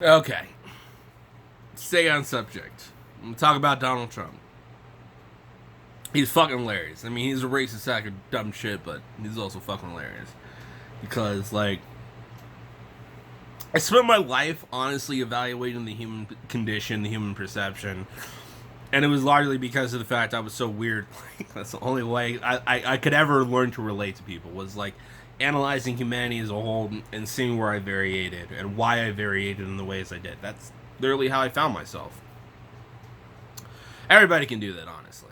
Okay, stay on subject. I'm gonna talk about Donald Trump. He's fucking hilarious. I mean, he's a racist sack of dumb shit, but he's also fucking hilarious. Because, like, I spent my life honestly evaluating the human condition, the human perception, and it was largely because of the fact I was so weird. Like, that's the only way I could ever learn to relate to people was like analyzing humanity as a whole and seeing where I variated and why I variated in the ways I did. That's literally how I found myself. Everybody can do that, honestly.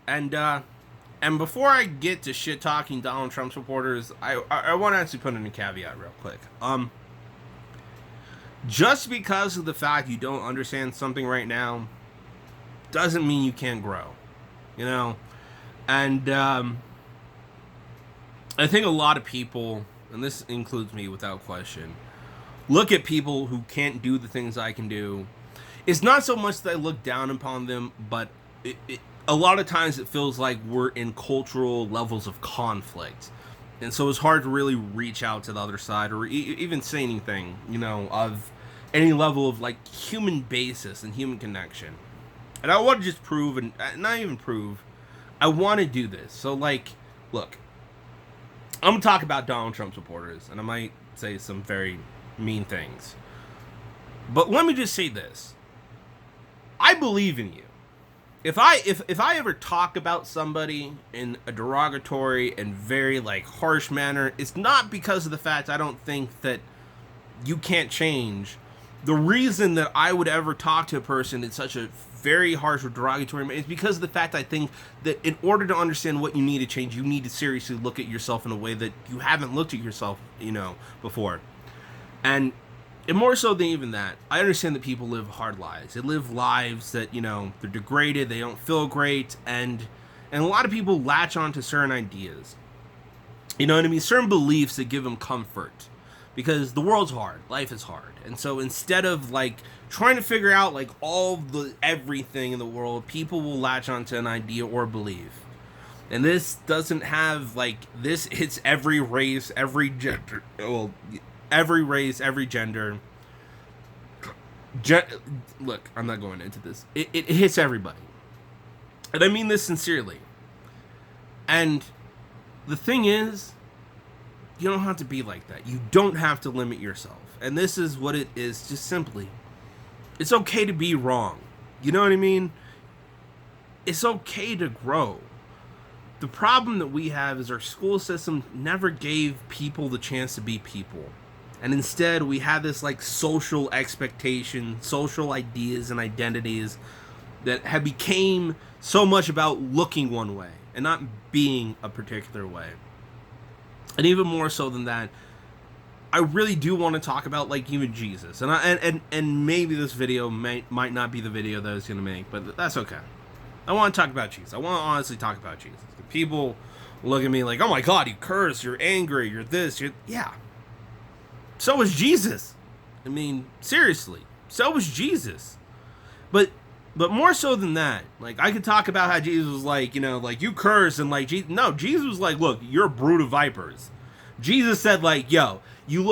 And before I get to shit talking Donald Trump supporters, I want to actually put in a caveat real quick. Just because of the fact you don't understand something right now doesn't mean you can't grow, you know? And I think a lot of people, and this includes me without question, look at people who can't do the things I can do. It's not so much that I look down upon them, but a lot of times it feels like we're in cultural levels of conflict. And so it's hard to really reach out to the other side or even say anything, you know, of any level of like human basis and human connection. And I want to just prove, and not even prove, I want to do this. So, like, look, I'm going to talk about Donald Trump supporters, and I might say some very mean things. But let me just say this. I believe in you. If I ever talk about somebody in a derogatory and very like harsh manner, it's not because of the fact I don't think that you can't change. The reason that I would ever talk to a person in such a very harsh or derogatory manner is because of the fact I think that in order to understand what you need to change, you need to seriously look at yourself in a way that you haven't looked at yourself, you know, before. And more so than even that, I understand that people live hard lives. They live lives that, you know, they're degraded, they don't feel great, and a lot of people latch on to certain ideas. You know what I mean? Certain beliefs that give them comfort. Because the world's hard, life is hard. And so instead of like trying to figure out like all the everything in the world, people will latch onto an idea or belief. And this doesn't have like this hits every race, every gender, well, every race, every gender. Look, I'm not going into this. It hits everybody. And I mean this sincerely. And the thing is, you don't have to be like that. You don't have to limit yourself. And this is what it is, just simply. It's okay to be wrong. You know what I mean? It's okay to grow. The problem that we have is our school system never gave people the chance to be people. And instead, we have this like social expectation, social ideas and identities that have became so much about looking one way and not being a particular way. And even more so than that, I really do want to talk about like even Jesus. And maybe this video might not be the video that I was going to make, but that's okay. I want to talk about Jesus. I want to honestly talk about Jesus. People look at me like, oh my God, you curse, you're angry, you're this, yeah. So was Jesus. I mean, seriously. So was Jesus. But more so than that, like I could talk about how Jesus was like, you know, like you curse and like no, Jesus was like, look, you're a brood of vipers. Jesus said like, yo, you're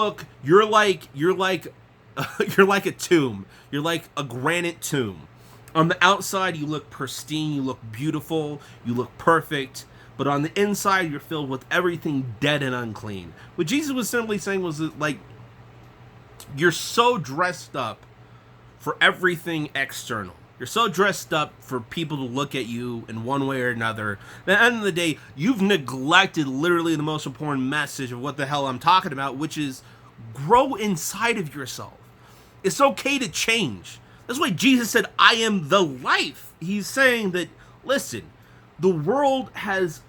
like you're like a tomb. You're like a granite tomb. On the outside, you look pristine, you look beautiful, you look perfect. But on the inside, you're filled with everything dead and unclean. What Jesus was simply saying was that, like, you're so dressed up for everything external. You're so dressed up for people to look at you in one way or another. At the end of the day, you've neglected literally the most important message of what the hell I'm talking about, which is grow inside of yourself. It's okay to change. That's why Jesus said, I am the life. He's saying that, listen, the world has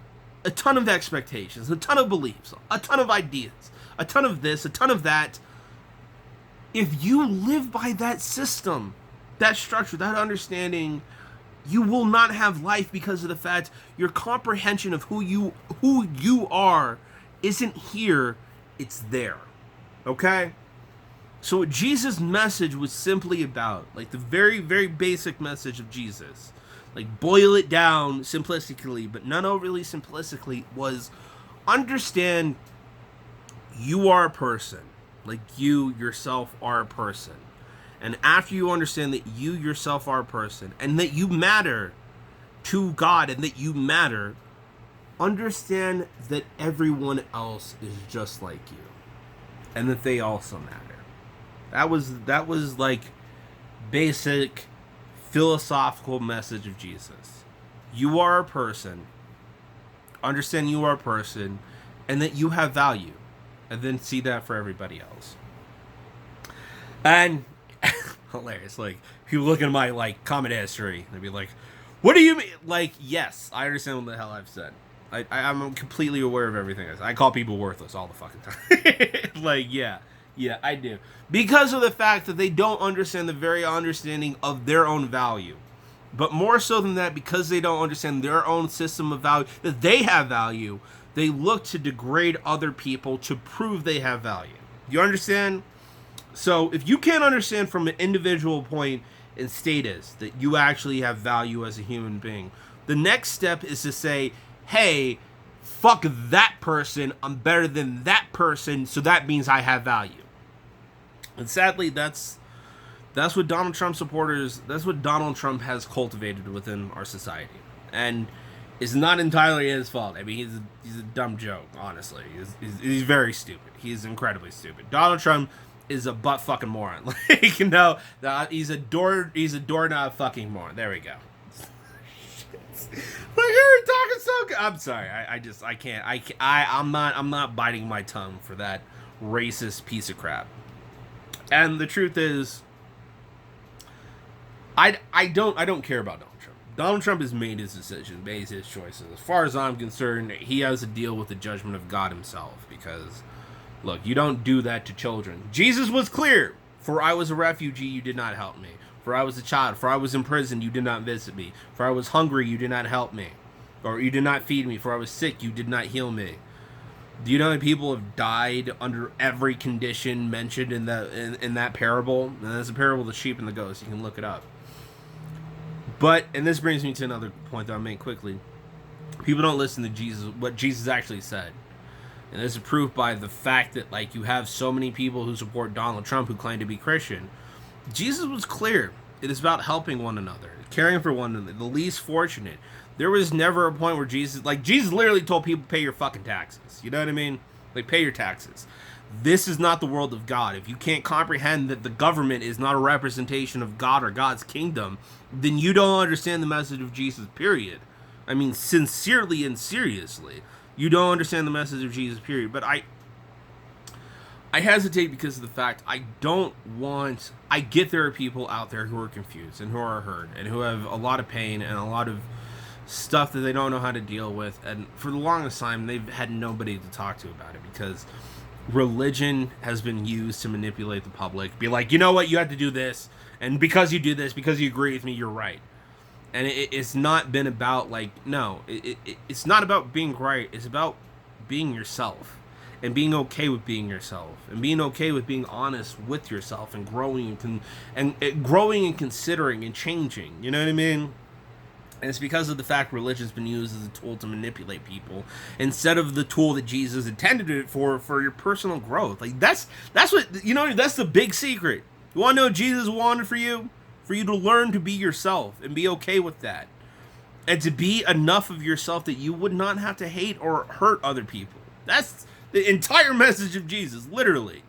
a ton of expectations, a ton of beliefs, a ton of ideas, a ton of this, a ton of that. If you live by that system, that structure, that understanding, you will not have life because of the fact your comprehension of who you are isn't here, it's there. Okay? So what Jesus' message was simply about, like the very, very basic message of Jesus, like boil it down simplistically, but not overly simplistically, was understand you are a person. Like you yourself are a person. and after you understand that you yourself are a person and that you matter to God and that you matter, understand that everyone else is just like you and that they also matter. That was like basic philosophical message of Jesus. You are a person. Understand you are a person and that you have value, and then see that for everybody else. And hilarious, like people look at my like comment history and they'd be like, what do you mean? Like, yes, I understand what the hell I've said. I'm completely aware of everything I call people worthless all the fucking time. Like, yeah, I do. Because of the fact that they don't understand the very understanding of their own value. But more so than that, because they don't understand their own system of value, that they have value, they look to degrade other people to prove they have value. You understand? So if you can't understand from an individual point and status that you actually have value as a human being, the next step is to say, hey, fuck that person, I'm better than that person, so that means I have value. And sadly, that's what Donald Trump supporters, that's what Donald Trump has cultivated within our society. And it's not entirely his fault. I mean, he's a dumb joke, honestly. He's very stupid. He's incredibly stupid. Donald Trump is a butt fucking moron. Like, you know, he's a doorknob fucking moron. There we go. Like, you're talking so good. I'm sorry. I can't. I'm not biting my tongue for that racist piece of crap. And the truth is, I don't care about Donald Trump. Donald Trump has made his decision, made his choices. As far as I'm concerned, he has to deal with the judgment of God himself. Because, look, you don't do that to children. Jesus was clear. For I was a refugee, you did not help me. For I was a child. For I was in prison, you did not visit me. For I was hungry, you did not help me. Or you did not feed me. For I was sick, you did not heal me. Do you know that people have died under every condition mentioned in that parable? And that's a parable of the sheep and the goats. You can look it up. But, and this brings me to another point that I'll make quickly. People don't listen to Jesus, what Jesus actually said. And this is proof by the fact that, like, you have so many people who support Donald Trump who claim to be Christian. Jesus was clear. It is about helping one another, caring for one another, the least fortunate. There was never a point where Jesus literally told people, pay your fucking taxes. You know what I mean? Like, pay your taxes. This is not the world of God. If you can't comprehend that the government is not a representation of God or God's kingdom, then you don't understand the message of Jesus, period. I mean, sincerely and seriously. You don't understand the message of Jesus, period. But I hesitate because of the fact I get there are people out there who are confused and who are hurt and who have a lot of pain and a lot of stuff that they don't know how to deal with. And for the longest time, they've had nobody to talk to about it because religion has been used to manipulate the public. Be like, you know what, you have to do this. And because you do this, because you agree with me, you're right. And it's not been about, like, no, it's not about being right. It's about being yourself and being okay with being yourself and being okay with being honest with yourself and growing and growing and considering and changing. You know what I mean? And it's because of the fact religion's been used as a tool to manipulate people instead of the tool that Jesus intended it for your personal growth. Like, that's what, you know, that's the big secret. You want to know what Jesus wanted for you? For you to learn to be yourself and be okay with that. And to be enough of yourself that you would not have to hate or hurt other people. That's the entire message of Jesus, literally.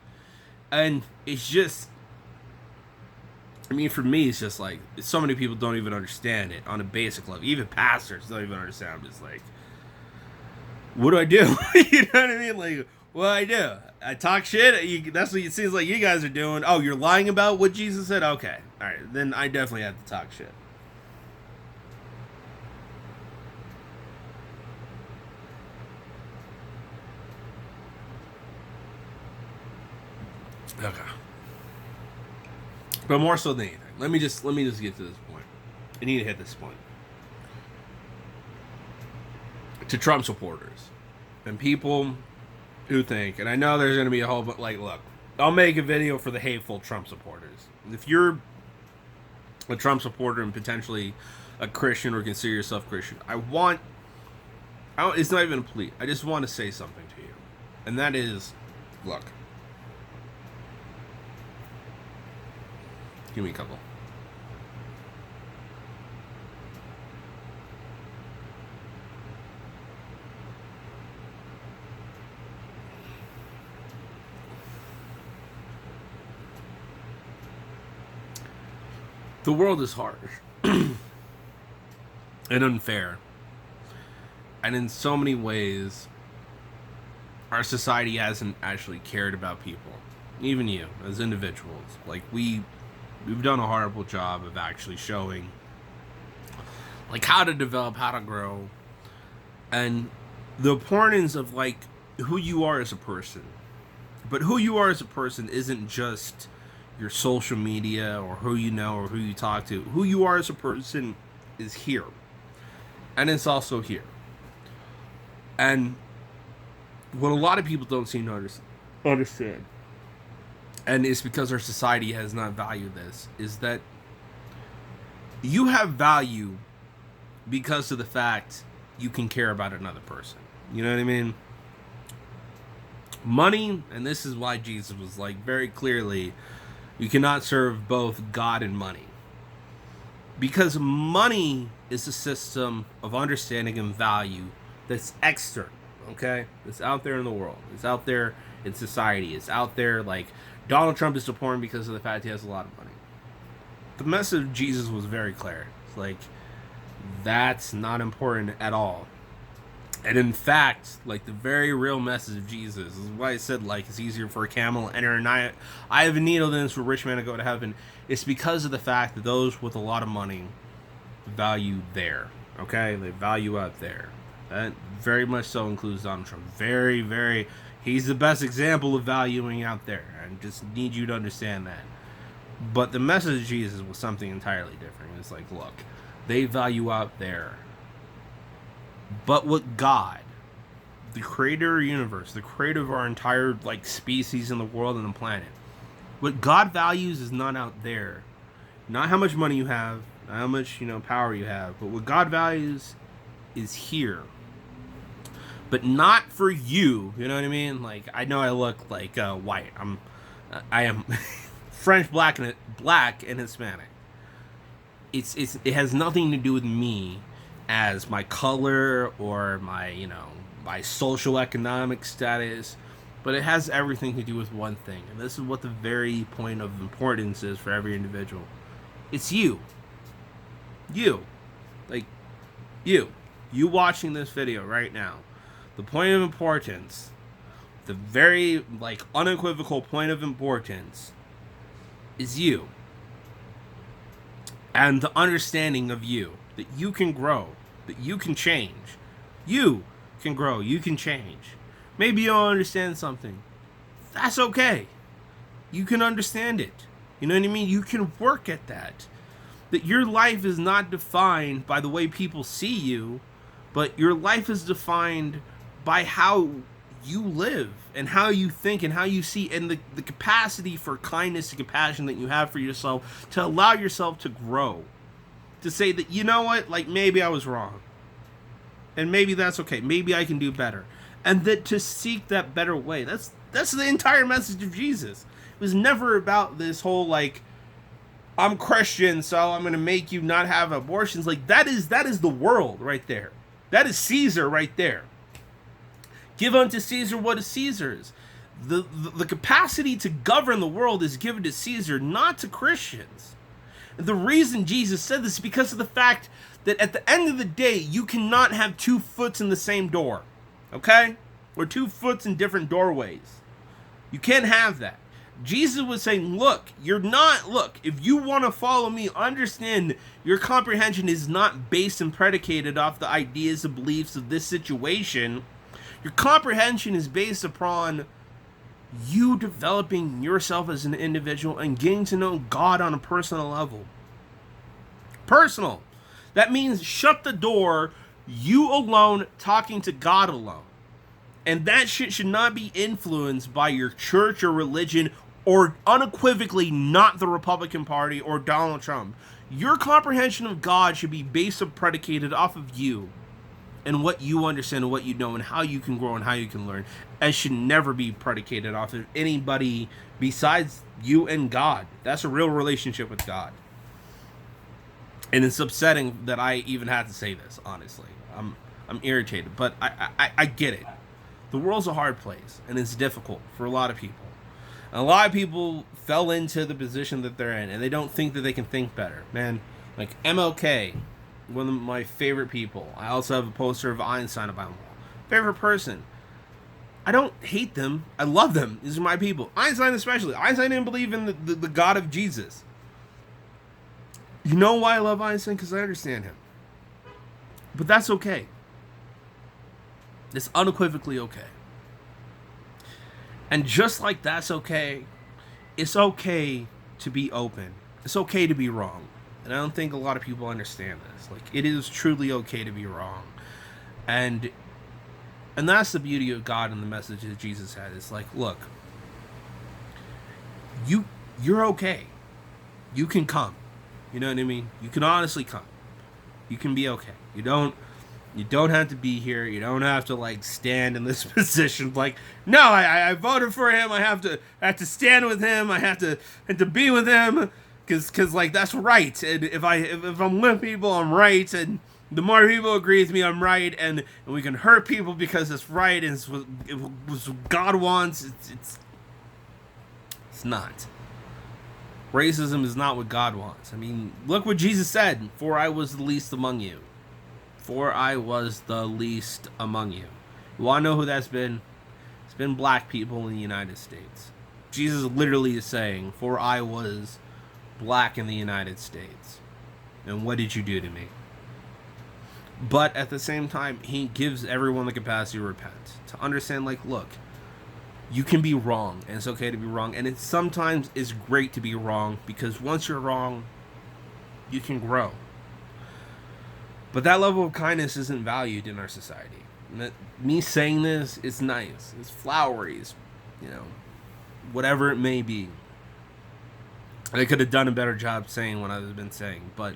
And it's just, I mean, for me, it's just like, so many people don't even understand it on a basic level. Even pastors don't even understand. I'm just like, what do I do? You know what I mean? Like, what do I do? I talk shit? That's what it seems like you guys are doing. Oh, you're lying about what Jesus said? Okay. All right. Then I definitely have to talk shit. Okay. But more so than anything, let me just get to this point. I need to hit this point. To Trump supporters and people who think, and I know there's going to be a whole, but like, look, I'll make a video for the hateful Trump supporters. If you're a Trump supporter and potentially a Christian or consider yourself Christian, it's not even a plea. I just want to say something to you. And that is, look, Give me a couple. The world is harsh and unfair. And in so many ways, our society hasn't actually cared about people. Even you, as individuals. Like, we've done a horrible job of actually showing, like, how to develop, how to grow, and the importance of, like, who you are as a person. But who you are as a person isn't just your social media or who you know or who you talk to. Who you are as a person is here. And it's also here. And what a lot of people don't seem to understand, and it's because our society has not valued this, is that you have value because of the fact you can care about another person. You know what I mean? Money, and this is why Jesus was like very clearly, you cannot serve both God and money. Because money is a system of understanding and value that's external, okay? It's out there in the world. It's out there in society. It's out there, like, Donald Trump is important because of the fact he has a lot of money. The message of Jesus was very clear. It's like, that's not important at all. And in fact, like, the very real message of Jesus is why I said, like, it's easier for a camel to enter an eye of a needle than it's for a rich man to go to heaven. It's because of the fact that those with a lot of money value there, okay? They value out there. That very much so includes Donald Trump. Very, very, he's the best example of valuing out there. I just need you to understand that. But the message of Jesus was something entirely different. It's like, look, they value out there. But what God, the creator of the universe, the creator of our entire, like, species in the world and the planet, what God values is not out there. Not how much money you have, not how much, power you have, but what God values is here. But not for you, you know what I mean? Like, I know I look like white. I am French, black, and Hispanic. It has nothing to do with me as my color or my, my social economic status, but it has everything to do with one thing. And this is what the very point of importance is for every individual. It's you. Like, you watching this video right now. The point of importance, the very, like, unequivocal point of importance is you. And the understanding of you, that you can grow, that you can change. You can grow, you can change. Maybe you don't understand something. That's okay. You can understand it. You know what I mean? You can work at that. That your life is not defined by the way people see you, but your life is defined by how you live and how you think and how you see, and the capacity for kindness and compassion that you have for yourself to allow yourself to grow. To say that, you know what, like, maybe I was wrong. And maybe that's okay. Maybe I can do better. And that to seek that better way. That's the entire message of Jesus. It was never about this whole, like, I'm Christian, so I'm going to make you not have abortions. Like, that is the world right there. That is Caesar right there. Give unto Caesar what is Caesar's. The capacity to govern the world is given to Caesar, not to Christians. The reason Jesus said this is because of the fact that at the end of the day, you cannot have 2 foot in the same door. Okay? Or 2 foot in different doorways. You can't have that. Jesus was saying, look, if you want to follow me, understand your comprehension is not based and predicated off the ideas and beliefs of this situation. Your comprehension is based upon you developing yourself as an individual and getting to know God on a personal level. Personal. That means shut the door, you alone, talking to God alone. And that shit should not be influenced by your church or religion, or unequivocally not the Republican Party or Donald Trump. Your comprehension of God should be based and predicated off of you. and what you understand and what you know and how you can grow and how you can learn, and should never be predicated off of anybody besides you and God. That's a real relationship with God. And it's upsetting that I even had to say this, honestly. I'm irritated, but I get it. The world's a hard place, and it's difficult for a lot of people. And a lot of people fell into the position that they're in, and they don't think that they can think better. Man, like MLK, one of my favorite people. I also have a poster of Einstein on my wall. Favorite person. I don't hate them. I love them. These are my people. Einstein especially. Einstein didn't believe in the God of Jesus. You know why I love Einstein? Because I understand him. But that's okay. It's unequivocally okay. And just like that's okay, it's okay to be open. It's okay to be wrong. And I don't think a lot of people understand this. Like, it is truly okay to be wrong. And that's the beauty of God and the message that Jesus had. It's like, look, you're okay. You can come. You know what I mean? You can honestly come. You can be okay. You don't have to be here. You don't have to like stand in this position. Like, no, I voted for him. I have to stand with him. I have to be with him because like that's right. And if I'm with people, I'm right. And the more people agree with me, I'm right. And we can hurt people because it's right. And it's what God wants. It's not. Racism is not what God wants. I mean, look what Jesus said. For I was the least among you. For I was the least among you. You want to know who that's been? It's been black people in the United States. Jesus literally is saying, for I was black in the United States. And what did you do to me? But at the same time, he gives everyone the capacity to repent. To understand, like, look, you can be wrong, and it's okay to be wrong. And it sometimes is great to be wrong, because once you're wrong, you can grow. But that level of kindness isn't valued in our society. Me saying this, it's nice. It's flowery. It's, whatever it may be. I could have done a better job saying what I've been saying. But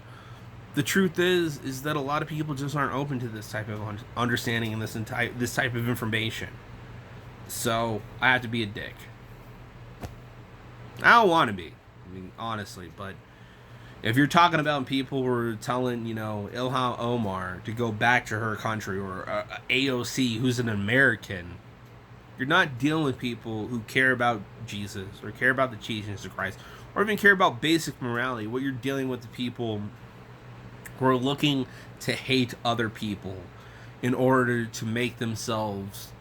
the truth is that a lot of people just aren't open to this type of understanding and this type of information. So I have to be a dick. I don't want to be. I mean, honestly, but if you're talking about people who are telling, Ilhan Omar to go back to her country, or AOC who's an American, you're not dealing with people who care about Jesus or care about the teachings of Christ or even care about basic morality. What you're dealing with the people who are looking to hate other people in order to make themselves,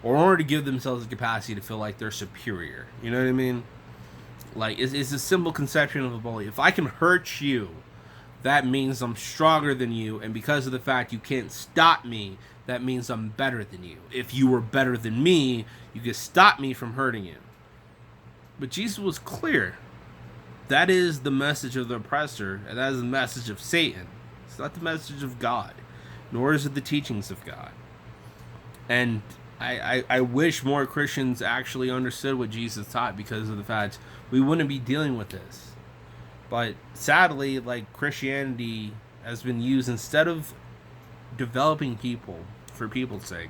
or in order to give themselves the capacity to feel like they're superior. You know what I mean? Like, it's a simple conception of a bully. If I can hurt you, that means I'm stronger than you, and because of the fact you can't stop me, that means I'm better than you. If you were better than me, you could stop me from hurting you. But Jesus was clear. That is the message of the oppressor, and that is the message of Satan. It's not the message of God, nor is it the teachings of God. And I wish more Christians actually understood what Jesus taught, because of the fact we wouldn't be dealing with this. But sadly, like, Christianity has been used, instead of developing people for people's sake,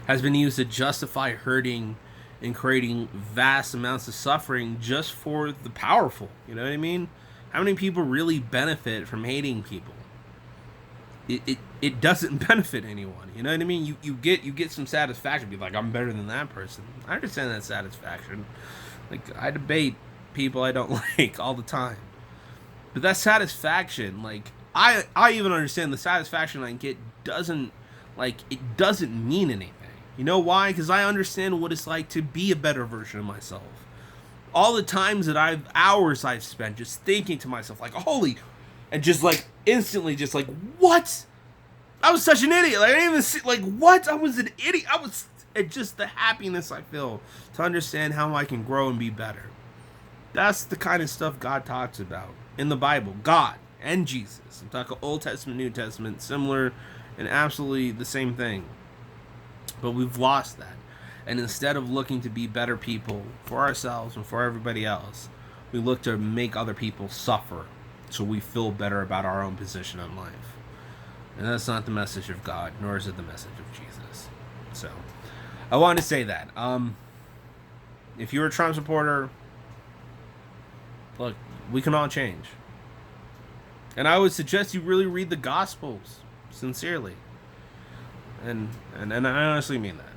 has been used to justify hurting and creating vast amounts of suffering just for the powerful. You know what I mean? How many people really benefit from hating people? It doesn't benefit anyone. You know what I mean? You get some satisfaction. Be like, I'm better than that person. I understand that satisfaction. Like, I debate people I don't like all the time. But that satisfaction, like, I even understand the satisfaction I get doesn't mean anything. You know why? Because I understand what it's like to be a better version of myself. All the times that hours I've spent just thinking to myself, like, holy, and just like instantly just like, what? I was such an idiot. Like, I didn't even see, like, what? I was an idiot. It's just the happiness I feel to understand how I can grow and be better. That's the kind of stuff God talks about in the Bible. God and Jesus. I'm talking Old Testament, New Testament, similar and absolutely the same thing. But we've lost that. And instead of looking to be better people for ourselves and for everybody else, we look to make other people suffer so we feel better about our own position in life. And that's not the message of God, nor is it the message of Jesus. So, I wanted to say that. If you're a Trump supporter, look, we can all change. And I would suggest you really read the Gospels sincerely. And I honestly mean that.